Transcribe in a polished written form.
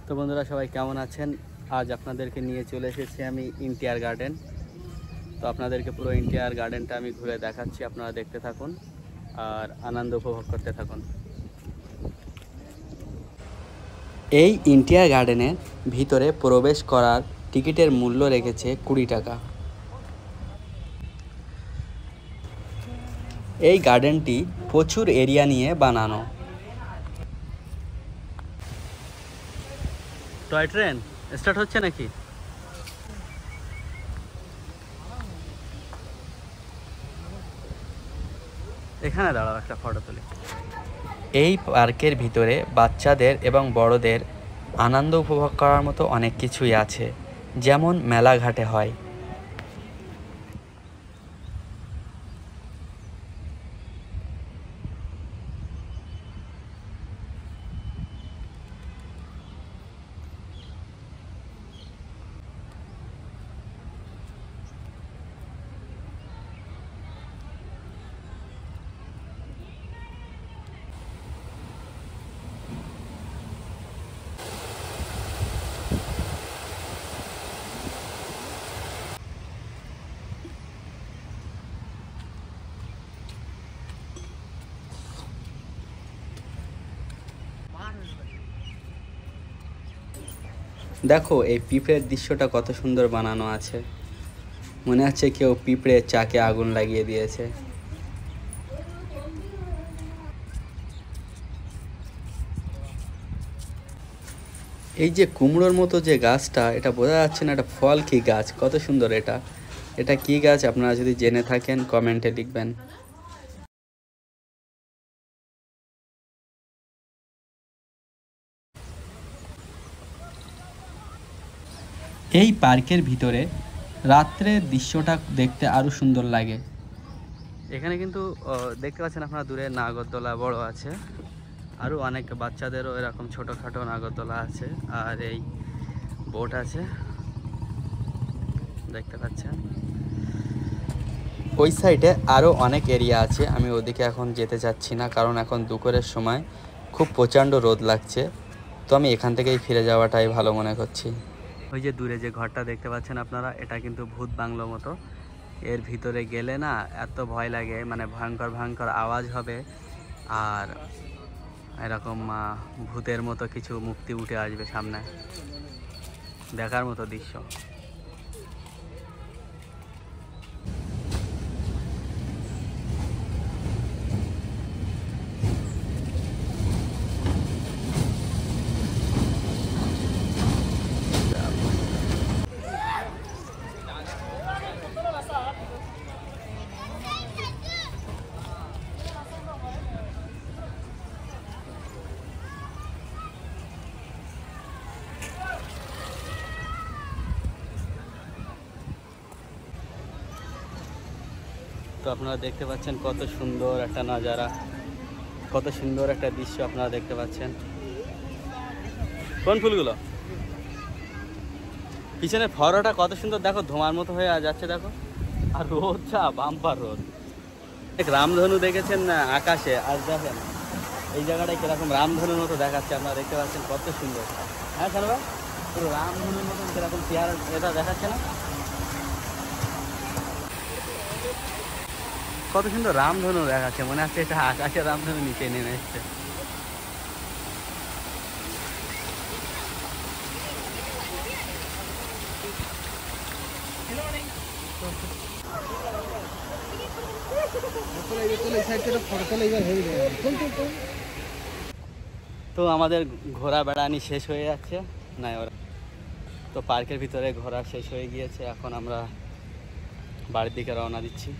তো বন্ধুরা সবাই কেমন আছেন? আজ আপনাদেরকে নিয়ে চলে এসেছি আমি ইন্টিয়ার গার্ডেন। তো আপনাদেরকে পুরো ইন্টিয়ার গার্ডেনটা আমি ঘুরে দেখাচ্ছি, আপনারা দেখতে থাকুন আর আনন্দ উপভোগ করতে থাকুন। এই ইন্টিয়ার গার্ডেনের ভিতরে প্রবেশ করার টিকিটের মূল্য রেখেছে 20 টাকা। এই গার্ডেনটি প্রচুর এরিয়া নিয়ে বানানো। টয় ট্রেন স্টার্ট হচ্ছে নাকি? এখানে দাঁড়াও, একটা ফটো তুলি। এই পার্কের ভিতরে বাচ্চাদের এবং বড়দের আনন্দ উপভোগ করার মতো অনেক কিছুই আছে, যেমন মেলাঘাটে হয়। দেখো এই পিঁপড়ের দৃশ্যটা কত সুন্দর বানানো আছে, মনে হচ্ছে কেউ পিঁপড়ের চাকে আগুন লাগিয়ে দিয়েছে। এই যে কুমড়োর মতো যে গাছটা, এটা বোঝা যাচ্ছে না এটা ফল কি গাছ, কত সুন্দর এটা। এটা কি গাছ আপনারা যদি জেনে থাকেন কমেন্টে লিখবেন। এই পার্কের ভিতরে রাত্রের দৃশ্যটা দেখতে আরো সুন্দর লাগে। এখানে কিন্তু দেখতে পাচ্ছেন আপনারা দূরে নাগরদোলা বড় আছে, আরও অনেক বাচ্চাদেরও এরকম ছোটোখাটো নাগরদোলা আছে, আর এই বোট আছে দেখতে পাচ্ছেন। ওই সাইডে আরও অনেক এরিয়া আছে, আমি ওদিকে এখন যেতে চাচ্ছি না, কারণ এখন দুপুরের সময় খুব প্রচণ্ড রোদ লাগছে। তো আমি এখান থেকেই ফিরে যাওয়াটাই ভালো মনে করছি। ওই যে দূরে যে ঘরটা দেখতে পাচ্ছেন আপনারা, এটা কিন্তু ভূত বাংলো মতো। এর ভিতরে গেলে না এত ভয় লাগে, মানে ভয়ঙ্কর ভয়ঙ্কর আওয়াজ হবে, আর এরকম ভূতের মতো কিছু মুক্তি উঠে আসবে সামনে, দেখার মতো দৃশ্য। তো আপনারা দেখতে পাচ্ছেন কত সুন্দর একটা নাজারা, কত সুন্দর একটা দৃশ্য আপনারা দেখতে পাচ্ছেন। কোন ফুলগুলো? পিছনে ফরোটা কত সুন্দর, দেখো ধোঁয়ার মতো হয়ে যাচ্ছে দেখো, আর রোদটা বাম্পার রোদ। রামধনু দেখেছেন না আকাশে, আজ দেখেন এই জায়গাটায় কিরকম রামধনুর মতো দেখাচ্ছে, আপনারা দেখতে পাচ্ছেন কত সুন্দর। হ্যাঁ শোনো ভাই, পুরো রামধনুর মতন কিরকম চেয়ার এটা দেখাচ্ছে না, কত সুন্দর রামধনু দেখাচ্ছে, মনে হচ্ছে এটা আকাশের রামধনু নিচে নেমে এসছে। তো আমাদের ঘোরা বেড়ানি শেষ হয়ে যাচ্ছে না, ওরা তো পার্কের ভিতরে ঘোরা শেষ হয়ে গিয়েছে, এখন আমরা বাড়ির দিকে রওনা দিচ্ছি।